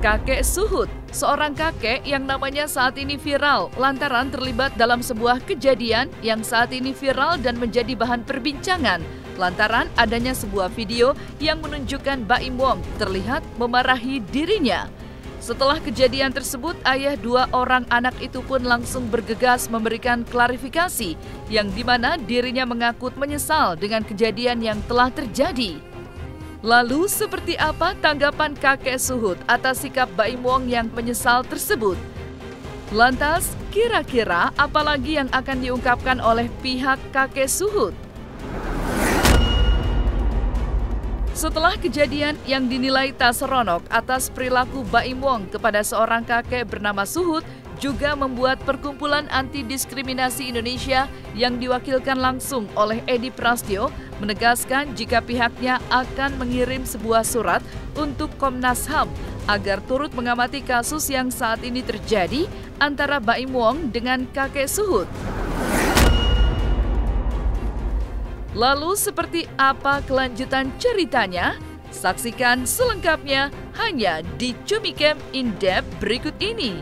Kakek Suhut, seorang kakek yang namanya saat ini viral lantaran terlibat dalam sebuah kejadian yang saat ini viral dan menjadi bahan perbincangan lantaran adanya sebuah video yang menunjukkan Baim Wong terlihat memarahi dirinya. Setelah kejadian tersebut, ayah dua orang anak itu pun langsung bergegas memberikan klarifikasi yang dimana dirinya mengaku menyesal dengan kejadian yang telah terjadi. Lalu seperti apa tanggapan kakek Suhut atas sikap Baim Wong yang menyesal tersebut? Lantas, kira-kira apalagi yang akan diungkapkan oleh pihak kakek Suhut? Setelah kejadian yang dinilai tak seronok atas perilaku Baim Wong kepada seorang kakek bernama Suhut, juga membuat Perkumpulan Anti Diskriminasi Indonesia yang diwakilkan langsung oleh Edi Prasetyo menegaskan jika pihaknya akan mengirim sebuah surat untuk Komnas HAM agar turut mengamati kasus yang saat ini terjadi antara Baim Wong dengan kakek Suhut. Lalu seperti apa kelanjutan ceritanya? Saksikan selengkapnya hanya di Cumicam In-Depth berikut ini.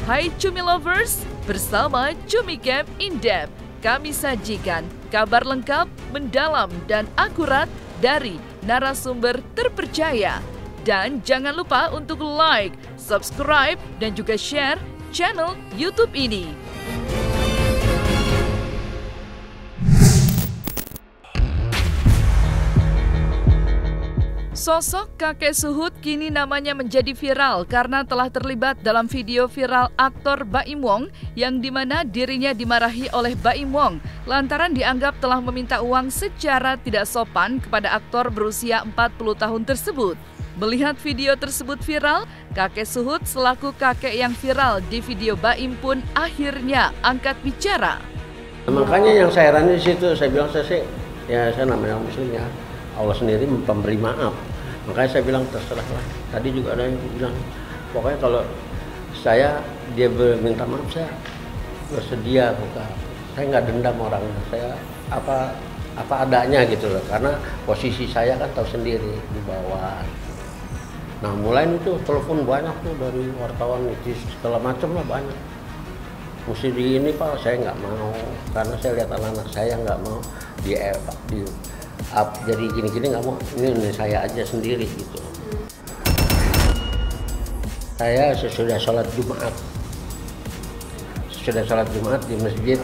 Hai Cumi Lovers, bersama Cumicam In-Depth, kami sajikan kabar lengkap, mendalam, dan akurat dari narasumber terpercaya. Dan jangan lupa untuk like, subscribe, dan juga share channel YouTube ini. Sosok kakek Suhut kini namanya menjadi viral karena telah terlibat dalam video viral aktor Baim Wong yang dimana dirinya dimarahi oleh Baim Wong lantaran dianggap telah meminta uang secara tidak sopan kepada aktor berusia 40 tahun tersebut. Melihat video tersebut viral, kakek Suhut selaku kakek yang viral di video Baim pun akhirnya angkat bicara. Makanya yang saya heran di situ, saya bilang saya namanya muslim ya, Allah sendiri memberi maaf. Makanya saya bilang terserah lah. Tadi juga ada yang bilang, pokoknya kalau dia minta maaf, saya bersedia bukan. Saya nggak dendam orangnya. Saya apa adanya gitu loh. Karena posisi saya kan tahu sendiri di bawah. Nah mulai itu telepon banyak tuh dari wartawan itu segala macam lah banyak. Mesti di ini Pak, saya nggak mau karena saya lihat anak-anak saya nggak mau jadi gini-gini nggak mau, ini saya aja sendiri gitu. Saya sesudah sholat Jumat di masjid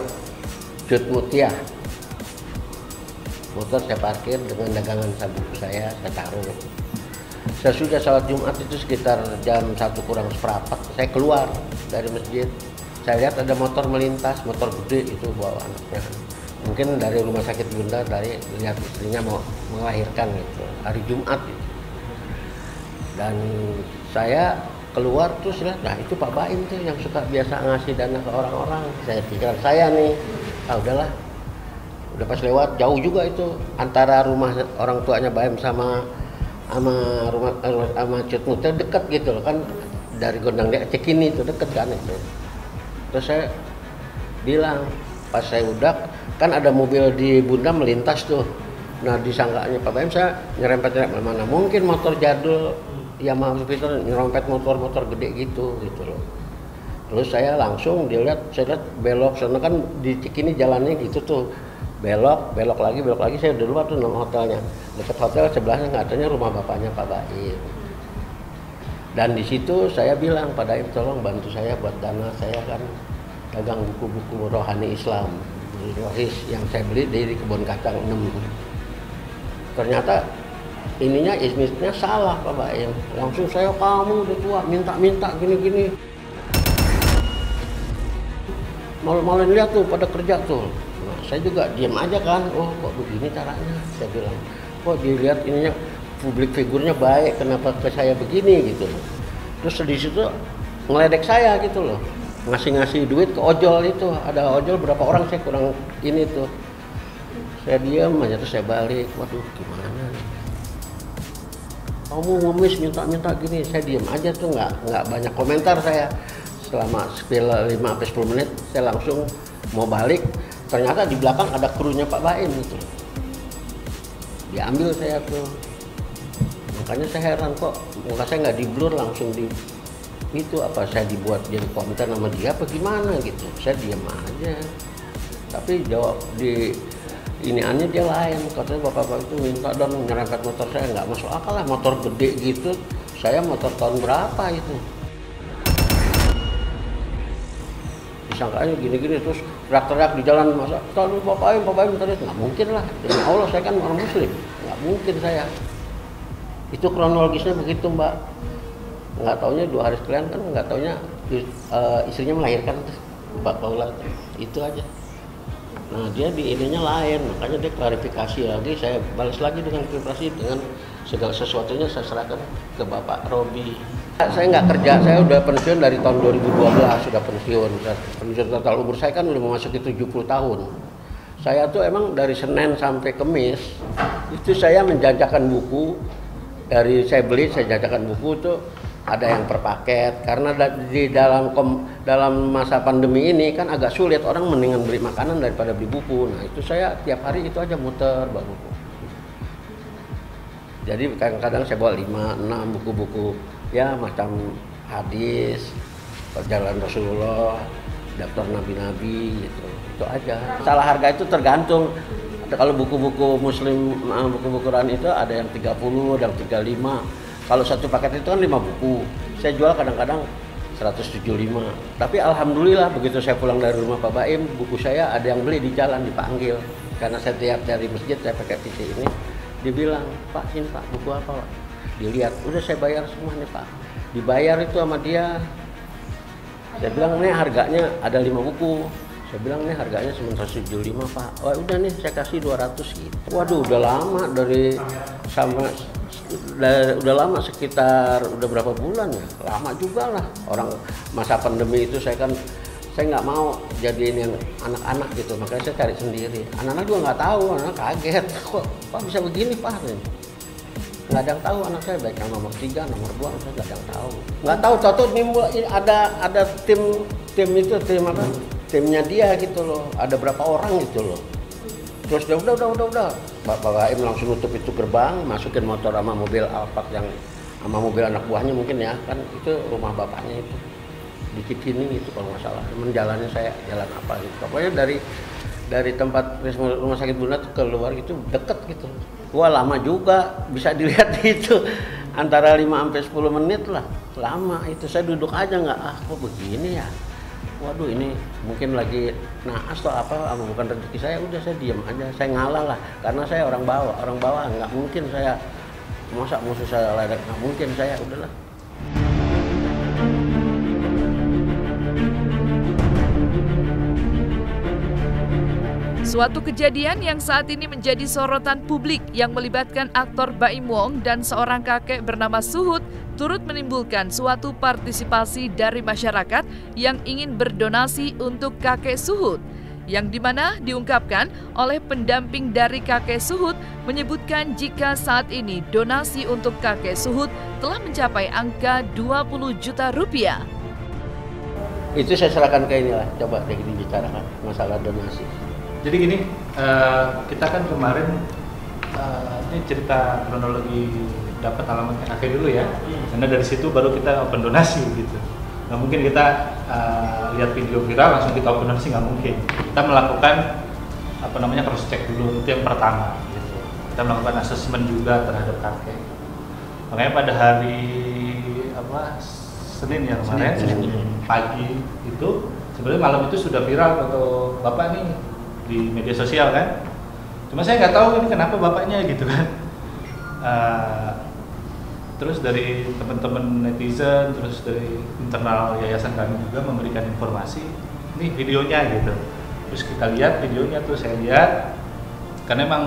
Jut Mutia, motor saya parkir dengan dagangan sabu saya taruh. Sesudah sholat Jumat itu sekitar jam 1 kurang seperempat, saya keluar dari masjid. Saya lihat ada motor melintas, motor gede itu bawa anaknya. Mungkin dari rumah sakit Bunda, dari lihat istrinya mau melahirkan gitu, hari Jumat gitu. Dan saya keluar terus lihat, nah itu Pak Baim tuh yang suka biasa ngasih dana ke orang-orang. Saya pikir saya nih, udahlah. Udah pas lewat jauh juga itu antara rumah orang tuanya Baim sama Cut Mutia dekat gitu loh kan, dari Gondang Dia Cikini itu deket kan itu. Terus saya bilang, pas saya udah kan ada mobil di Bunda melintas tuh. Nah disangkanya Pak Baim saya nyerempet mana mungkin motor jadul Yamaha Jupiter nyerempet motor gede gitu loh. Terus saya langsung saya lihat belok sana kan di Cikini jalannya gitu tuh. Belok lagi saya udah luar tuh nama hotelnya. Dekat hotel sebelahnya nggak adanya rumah bapaknya Pak Baim. Dan di situ saya bilang Pak Baim tolong bantu saya buat dana, saya kan dagang buku-buku rohani Islam. Waris yang saya beli dari Kebun Kacang 6. Ternyata ininya ismisnya salah Pak Baim. Langsung saya, kamu udah tua minta gini-gini. Malu-maluin lihat tuh pada kerja tuh. Nah, saya juga diam aja kan. Oh kok begini caranya, saya bilang. Kok dilihat ininya publik figurnya baik, kenapa ke saya begini gitu. Terus di situ ngeledek saya gitu loh. Ngasih duit ke ojol itu, ada ojol berapa orang saya kurang ini tuh. Saya diam aja terus saya balik, waduh gimana nih. Kamu ngemis minta gini, saya diam aja tuh nggak banyak komentar saya. Selama 5-10 menit saya langsung mau balik, ternyata di belakang ada krunya Pak Baim itu. Diambil saya tuh. Makanya saya heran kok muka saya nggak di blur langsung di itu, apa saya dibuat jadi konten sama dia apa gimana gitu. Saya diam aja. Tapi jawab di iniannya dia lain, katanya bapak-bapak itu minta dong nyerempet motor saya. Nggak masuk akal lah, motor gede gitu. Saya motor tahun berapa itu? Disangkanya gini-gini terus teriak-teriak di jalan, masa tadi bapak terus nggak mungkin lah. Demi Allah saya kan orang muslim, nggak mungkin saya. Itu kronologisnya begitu Mbak. Nggak taunya 2 hari sekalian kan, nggak taunya istrinya melahirkan Mbak Paula itu aja. Nah dia di ininya lain, makanya dia klarifikasi lagi, saya balas lagi dengan klarifikasi dengan segala sesuatunya saya serahkan ke Bapak Robi. Saya nggak kerja, saya udah pensiun dari tahun 2012, sudah pensiun total umur saya kan udah memasuki 70 tahun. Saya tuh emang dari Senin sampai Kamis itu saya menjajakan buku, dari saya beli saya jajakan buku tuh ada yang per paket, karena di dalam masa pandemi ini kan agak sulit, orang mendingan beli makanan daripada beli buku. Nah itu saya tiap hari itu aja muter bawa buku. Jadi kadang-kadang saya bawa 5-6 buku-buku ya macam hadis, perjalanan Rasulullah, daftar nabi-nabi gitu. Itu aja. Salah harga itu tergantung. Kalau buku-buku muslim, buku-buku Quran itu ada yang 30, ada yang 35. Kalau satu paket itu kan 5 buku, saya jual kadang-kadang 175. Tapi alhamdulillah begitu saya pulang dari rumah Pak Baim, buku saya ada yang beli di jalan, dipanggil. Karena saya tiap dari masjid saya pakai PC ini, dia bilang, Pak ini Pak buku apa Pak? Dilihat, udah saya bayar semua nih Pak. Dibayar itu sama dia. Saya bilang nih harganya ada 5 buku. Saya bilang nih harganya cuma 175 Pak. Oh udah nih saya kasih 200 gitu. Waduh udah lama udah lama sekitar udah berapa bulan ya, lama juga lah. Orang masa pandemi itu saya nggak mau jadiin yang anak-anak gitu, makanya saya cari sendiri. Anak-anak juga nggak tahu, anak kaget kok Pak bisa begini Pak. Nggak ada yang tahu anak saya, baik yang nomor 3, nomor 2, saya nggak ada yang tahu. Nggak tahu, ada tim apa? Timnya dia gitu loh, ada berapa orang gitu loh. Terus udah Bapak Baim langsung nutup itu gerbang, masukin motor sama mobil Alphard yang sama mobil anak buahnya mungkin ya, kan itu rumah bapaknya itu di Cikini itu kalau nggak salah. Cuman jalannya saya jalan apa gitu. Pokoknya dari tempat rumah sakit Bunda tuh keluar gitu deket gitu. Wah lama juga, bisa dilihat itu antara 5 sampai 10 menit lah, lama itu. Saya duduk aja nggak, kok begini ya. Waduh ini mungkin lagi naas atau apa bukan rezeki saya, udah saya diam aja, saya ngalah lah, karena saya orang bawah nggak mungkin saya masa musuh saya ledek, nggak mungkin saya, udahlah. Suatu kejadian yang saat ini menjadi sorotan publik yang melibatkan aktor Baim Wong dan seorang kakek bernama Suhud turut menimbulkan suatu partisipasi dari masyarakat yang ingin berdonasi untuk kakek Suhud, yang dimana diungkapkan oleh pendamping dari kakek Suhud menyebutkan jika saat ini donasi untuk kakek Suhud telah mencapai angka 20 juta rupiah. Itu saya serahkan ke inilah, coba dibicarakan masalah donasi. Jadi gini, kita kan kemarin ini cerita kronologi dapat alamatnya kakek dulu ya, karena dari situ baru kita open donasi gitu. Nggak mungkin kita lihat video viral langsung kita open donasi, nggak mungkin. Kita melakukan cross check dulu, itu yang pertama. Gitu. Kita melakukan asesmen juga terhadap kakek. Makanya pada hari Senin ya kemarin, Senin pagi itu sebenarnya malam itu sudah viral foto bapak nih di media sosial kan. Cuma saya nggak tahu ini kenapa bapaknya gitu kan. Terus dari teman-teman netizen, terus dari internal yayasan kami juga memberikan informasi, ini videonya gitu. Terus kita lihat videonya, terus saya lihat, karena emang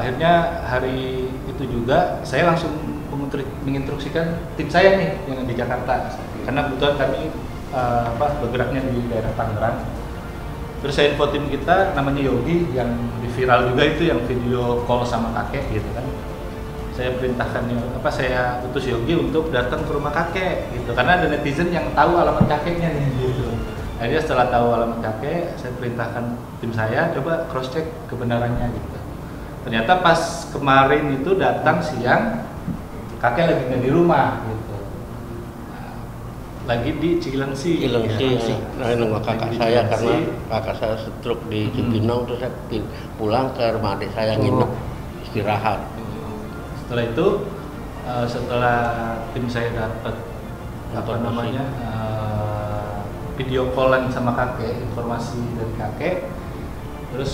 akhirnya hari itu juga saya langsung menginstruksikan tim saya nih yang di Jakarta, karena kebetulan kami bergeraknya di daerah Tangerang. Terus saya info tim kita namanya Yogi yang di viral juga itu, yang video call sama kakek gitu kan. Saya perintahkan saya utus Yogi untuk datang ke rumah kakek gitu, karena ada netizen yang tahu alamat kakeknya nih gitu. Akhirnya setelah tahu alamat kakek, saya perintahkan tim saya coba cross check kebenarannya gitu. Ternyata pas kemarin itu datang siang kakek lagi nggak di rumah gitu. Nah, lagi di Cilengsi. Nah, nunggu kakak saya karena kakak saya stroke di Cibinong, terus saya pulang ke rumah adik saya nginep istirahat. Setelah itu, setelah tim saya dapat video callan sama kakek, informasi dari kakek, terus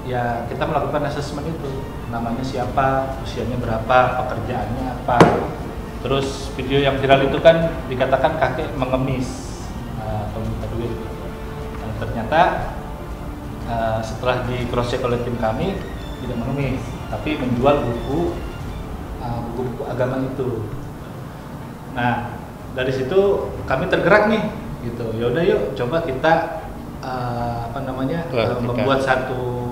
ya kita melakukan asesmen itu, namanya siapa, usianya berapa, pekerjaannya apa. Terus video yang viral itu kan dikatakan kakek mengemis atau minta duit. Dan ternyata setelah di cross check oleh tim kami tidak mengemis, tapi menjual buku agama itu. Nah, dari situ kami tergerak nih, gitu. Ya udah yuk coba kita membuat satu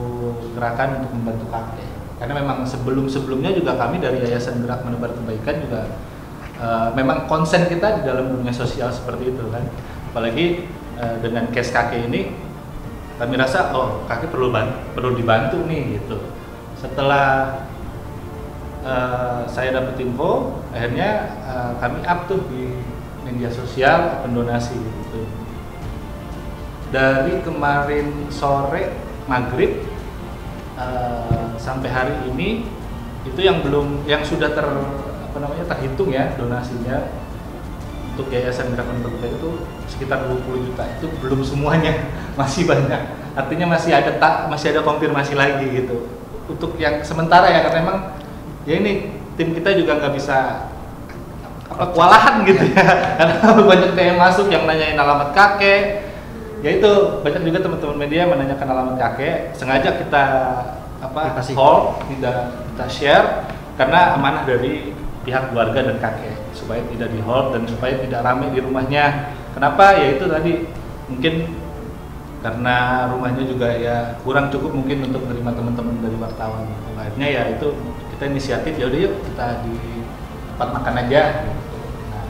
gerakan untuk membantu kakek. Karena memang sebelumnya juga kami dari Yayasan Gerak Menebar Kebaikan juga memang konsen kita di dalam dunia sosial seperti itu kan. Apalagi dengan case kakek ini kami rasa kakek perlu dibantu nih gitu. Setelah saya dapat info, akhirnya kami up tuh di media sosial pendonasi gitu. Dari kemarin sore maghrib sampai hari ini itu yang sudah terhitung ya donasinya untuk Yayasan Gerak Menebar Kebaikan itu sekitar 20 juta. Itu belum semuanya, masih banyak. Artinya masih ada konfirmasi lagi gitu. Untuk yang sementara ya, karena memang ya ini tim kita juga nggak bisa kewalahan gitu ya, karena banyak yang masuk yang nanyain alamat kakek. Ya itu banyak juga teman-teman media menanyakan alamat kakek. Sengaja kita hold, kita share karena amanah dari pihak keluarga dan kakek supaya tidak di hold dan supaya tidak ramai di rumahnya. Kenapa? Ya itu tadi mungkin karena rumahnya juga ya kurang cukup mungkin untuk menerima teman-teman dari wartawan. Akhirnya ya itu kita inisiatif, ya udah yuk kita di tempat makan aja. Nah,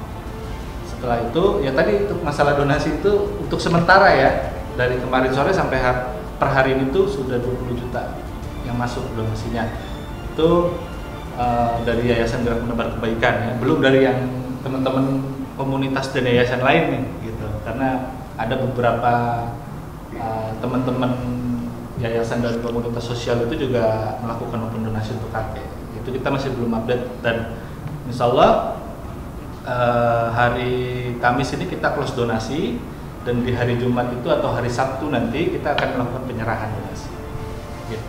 setelah itu ya tadi untuk masalah donasi itu untuk sementara ya, dari kemarin sore sampai per hari ini tuh sudah 20 juta yang masuk donasinya. Itu dari Yayasan Gerak Menebar Kebaikan ya, belum dari yang teman-teman komunitas dan yayasan lain nih gitu. Karena ada beberapa teman-teman yayasan dan komunitas sosial itu juga melakukan open donasi untuk kakek. Itu kita masih belum update, dan insya Allah hari Kamis ini kita close donasi, dan di hari Jumat itu atau hari Sabtu nanti kita akan melakukan penyerahan donasi. Gitu.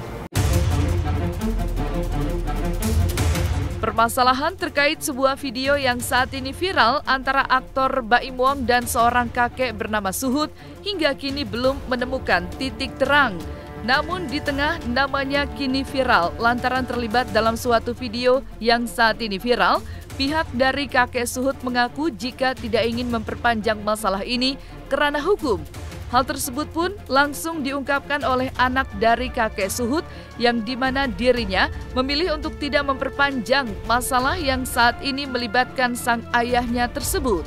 Permasalahan terkait sebuah video yang saat ini viral antara aktor Baim Wong dan seorang kakek bernama Suhud hingga kini belum menemukan titik terang. Namun di tengah namanya kini viral lantaran terlibat dalam suatu video yang saat ini viral, pihak dari kakek Suhud mengaku jika tidak ingin memperpanjang masalah ini kerana hukum. Hal tersebut pun langsung diungkapkan oleh anak dari kakek Suhud yang dimana dirinya memilih untuk tidak memperpanjang masalah yang saat ini melibatkan sang ayahnya tersebut.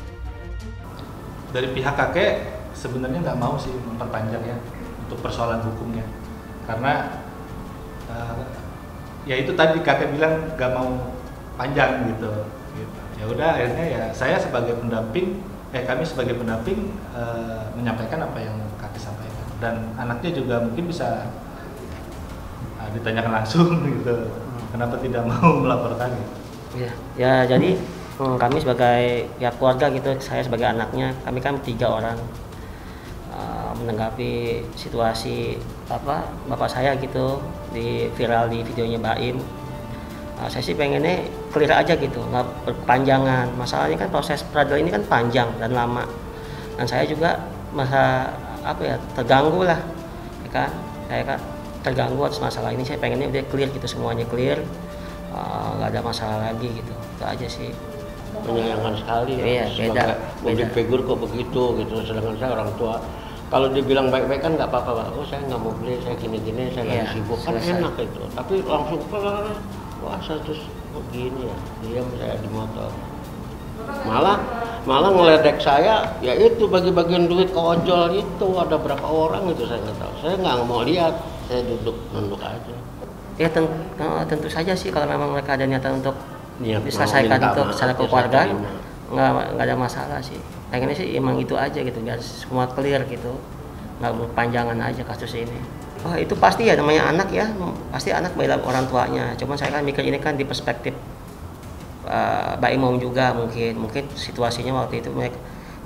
Dari pihak kakek sebenarnya nggak mau sih memperpanjang ya untuk persoalan hukumnya, karena ya itu tadi kakek bilang nggak mau panjang gitu. Ya udah akhirnya ya saya sebagai pendamping kami sebagai pendamping menyampaikan apa yang kakek sampaikan, dan anaknya juga mungkin bisa ditanyakan langsung gitu, kenapa tidak mau melaporkan gitu. Ya jadi kami sebagai pihak keluarga gitu, saya sebagai anaknya, kami kan 3 orang menanggapi situasi bapak saya gitu di viral di videonya Baim. Saya sih pengennya clear aja gitu, nggak berpanjangan. Masalahnya kan proses peradilan ini kan panjang dan lama, dan saya juga terganggu lah, ya kan? Saya kan terganggu atas masalah ini. Saya pengennya udah clear gitu, semuanya clear, nggak ada masalah lagi gitu. Itu aja sih. Menyayangkan sekali ya, beda. Public figure kok begitu gitu, sedangkan saya orang tua. Kalau dibilang baik-baik kan nggak apa-apa, Pak. Saya nggak mau beli, saya gini-gini, saya lagi sibuk, kan enak itu. Tapi langsung wah terus begini ya, diam saya di motor. Malah ngeledek saya, ya itu bagi-bagian duit ke ojol itu, ada berapa orang itu saya nggak tahu. Saya nggak mau lihat, saya nunduk aja. Ya tentu saja sih kalau memang mereka ada niatan untuk diselesaikan itu secara keluargaan, nggak ada masalah sih. Pengennya sih emang itu aja gitu, biar semua clear gitu, nggak berpanjangan aja kasus ini. Oh itu pasti ya, namanya anak ya, pasti anak bela orang tuanya. Cuman saya kan mikir ini kan di perspektif Mbak Imong juga, mungkin situasinya waktu itu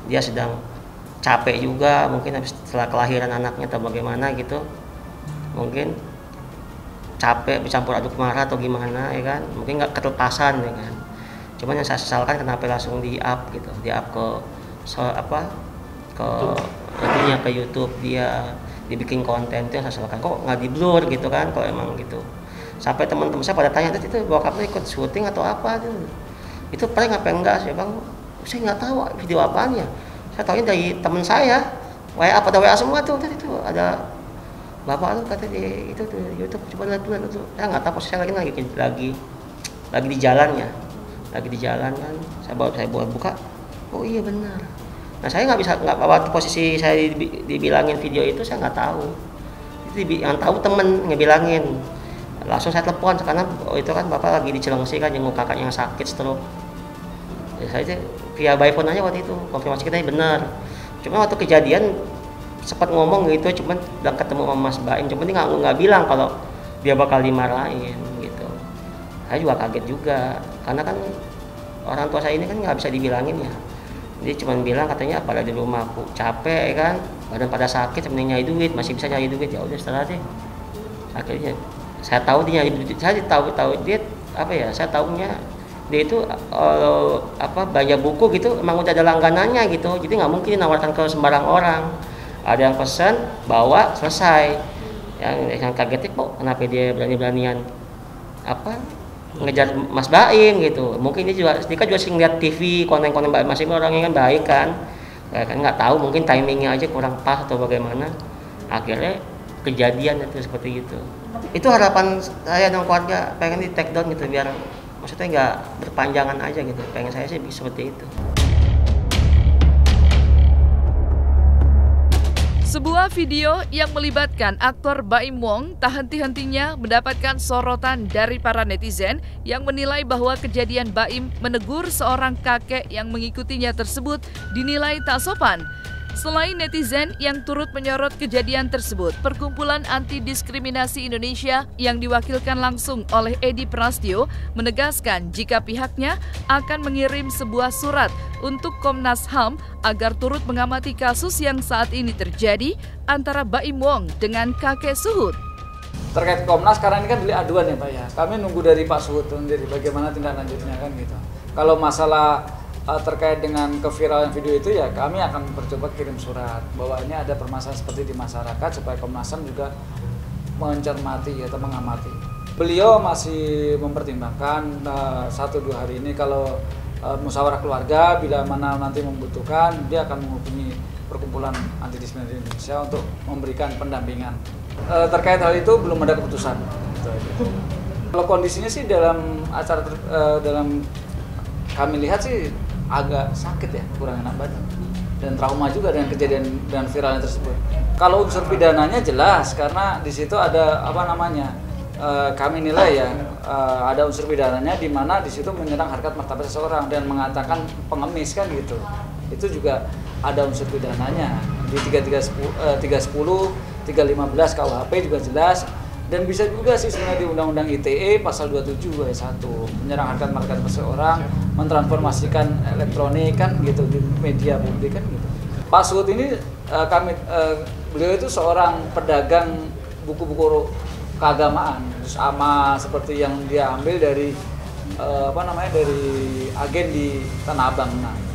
dia sedang capek juga, mungkin setelah kelahiran anaknya atau bagaimana gitu, mungkin capek bercampur aduk marah atau gimana ya kan, mungkin nggak ketelepasan ya kan. Cuman yang saya sesalkan kenapa langsung di-up gitu, di-up ke YouTube, dia dibikin konten, itu yang saya sesalkan. Kok nggak di-blur gitu kan kalau emang gitu. Sampai teman-teman saya pada tanya, itu bokapnya ikut syuting atau apa tuh? Itu prank apa enggak sih bang? Saya nggak tahu video apaan ya. Saya tahunya dari teman saya, WA pada WA semua tuh, itu ada bapak tuh kata di itu tuh YouTube, coba lihat dulu tuh. Saya nggak tahu, saya lagi di jalan ya, lagi di jalan kan. Saya bawa buka, oh iya benar. Nah saya nggak waktu posisi saya dibilangin video itu saya nggak tahu. Itu yang tahu temen ngebilangin. Langsung saya telepon karena itu kan bapak lagi di Cilengsi kan, jenguk kakaknya yang sakit stroke. Ya, saya via by phone aja waktu itu konfirmasi kita benar. Cuma waktu kejadian sempat ngomong gitu, cuman udah ketemu sama Mas Baim, cuman dia nggak bilang kalau dia bakal dimarahin gitu. Saya juga kaget juga, karena kan orang tua saya ini kan nggak bisa dibilangin ya. Dia cuma bilang katanya pada di rumah aku capek kan, badan pada sakit, sebenarnya nyari duit, masih bisa nyari duit, ya udah setelah deh. Akhirnya saya tahu dia nyari duit, saya tahu dia apa ya, saya tahunya dia itu belanja buku gitu emang udah ada langganannya gitu, jadi nggak mungkin nawarkan ke sembarang orang. Ada yang pesan bawa selesai, yang kagetnya kok kenapa dia berani-beranian ngejar Mas Baim gitu. Mungkin dia juga sering lihat TV konten-konten Mbak Mas Baim, orangnya kan baik kan nggak tahu mungkin timingnya aja kurang pas atau bagaimana, akhirnya kejadian itu seperti itu. Itu harapan saya dan keluarga, pengen di take down gitu biar maksudnya nggak berpanjangan aja gitu, pengen saya sih seperti itu. Sebuah video yang melibatkan aktor Baim Wong tak henti-hentinya mendapatkan sorotan dari para netizen yang menilai bahwa kejadian Baim menegur seorang kakek yang mengikutinya tersebut dinilai tak sopan. Selain netizen yang turut menyorot kejadian tersebut, Perkumpulan Anti Diskriminasi Indonesia yang diwakilkan langsung oleh Edi Prastyo menegaskan jika pihaknya akan mengirim sebuah surat untuk Komnas HAM agar turut mengamati kasus yang saat ini terjadi antara Baim Wong dengan kakek Suhut. Terkait Komnas, karena ini kan delik aduan ya Pak ya, kami nunggu dari Pak Suhut sendiri bagaimana tindak lanjutnya kan gitu. Kalau masalah terkait dengan keviralan video itu ya kami akan mencoba kirim surat bahwa ini ada permasalahan seperti di masyarakat supaya Komnas HAM juga mencermati atau mengamati. Beliau masih mempertimbangkan 1-2 hari ini kalau musyawarah keluarga bila mana nanti membutuhkan dia akan menghubungi Perkumpulan Anti Diskriminasi Indonesia untuk memberikan pendampingan. Terkait hal itu belum ada keputusan. Kalau kondisinya sih dalam acara dalam kami lihat sih agak sakit ya, kurang enak badan dan trauma juga dengan kejadian dan viralnya tersebut. Kalau unsur pidananya jelas karena di situ ada kami nilai ya ada unsur pidananya di mana di situ menyerang harkat martabat seseorang dan mengatakan pengemis kan gitu. Itu juga ada unsur pidananya di 310, 315 KUHP juga jelas. Dan bisa juga sih sebenarnya di Undang-Undang ITE pasal 27 ayat 1 menyerang harkat martabat seseorang, mentransformasikan elektronik kan gitu di media publik kan gitu. Pak Suhut ini beliau itu seorang pedagang buku-buku keagamaan, sama seperti yang dia ambil dari dari agen di Tanah Abang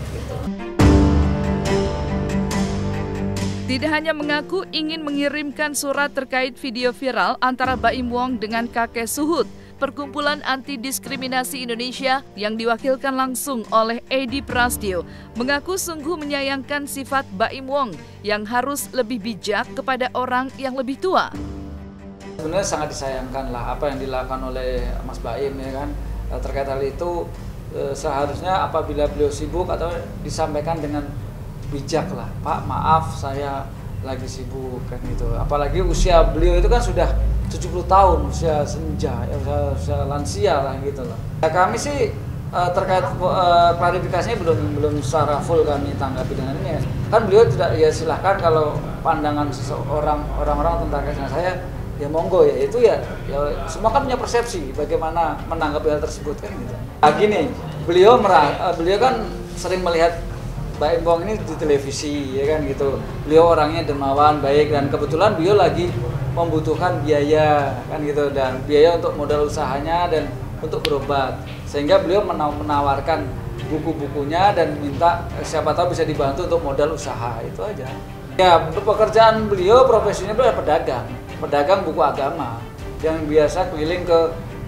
gitu. Tidak hanya mengaku ingin mengirimkan surat terkait video viral antara Baim Wong dengan kakek Suhut, Perkumpulan Anti Diskriminasi Indonesia yang diwakilkan langsung oleh Edi Prastyo mengaku sungguh menyayangkan sifat Baim Wong yang harus lebih bijak kepada orang yang lebih tua. Sebenarnya sangat disayangkan lah apa yang dilakukan oleh Mas Baim ya kan. Terkait hal itu seharusnya apabila beliau sibuk atau disampaikan dengan bijak lah, Pak maaf saya lagi sibuk kan gitu. Apalagi usia beliau itu kan sudah 70 tahun, usia senja, usia lansia lah gitu loh. Ya, kami sih terkait klarifikasinya belum secara full kami tanggapi dengan ini. Kan beliau tidak, ya silahkan kalau pandangan orang-orang tentang kesehatan saya, ya monggo ya, itu ya semua kan punya persepsi bagaimana menanggapi hal tersebut kan gitu. Nah, gini, beliau kan sering melihat Mbak Im Wong ini di televisi ya kan gitu. Beliau orangnya dermawan, baik, dan kebetulan beliau lagi membutuhkan biaya kan gitu, dan biaya untuk modal usahanya dan untuk berobat, sehingga beliau menawarkan buku-bukunya dan minta siapa tahu bisa dibantu untuk modal usaha, itu aja. Ya, pekerjaan beliau, profesinya beliau pedagang buku agama yang biasa keliling ke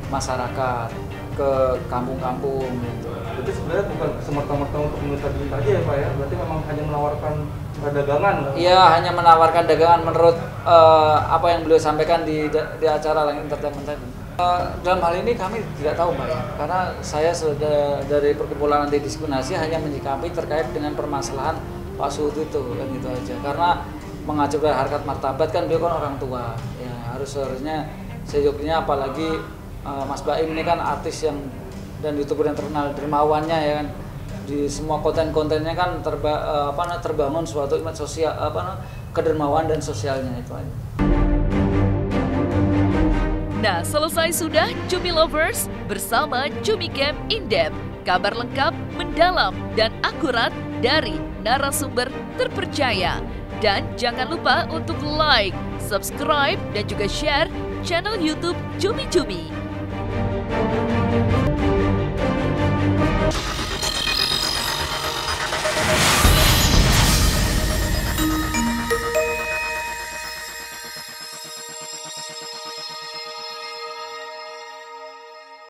masyarakat, ke kampung-kampung gitu. Jadi sebenarnya bukan semerta-merta untuk meminta duit aja ya Pak ya, berarti memang hanya menawarkan dagangan. Iya, hanya menawarkan dagangan menurut apa yang beliau sampaikan di acara Langit Entertainment tadi. Dalam hal ini kami tidak tahu Mbak ya, karena saya sudah dari perkumpulan anti diskriminasi hanya menyikapi terkait dengan permasalahan Pak Suhut itu kan gitu aja. Karena mengacu dari harkat martabat kan beliau kan orang tua, ya harusnya sejujurnya, apalagi Mas Baim ini kan artis yang dan YouTuber yang terkenal, dermawannya ya kan, di semua konten-kontennya kan terbangun suatu image sosial, kedermawan dan sosialnya itu aja. Nah, selesai sudah Cumi Lovers bersama Cumi Camp In-Depth. Kabar lengkap, mendalam, dan akurat dari narasumber terpercaya. Dan jangan lupa untuk like, subscribe, dan juga share channel YouTube Cumi Cumi.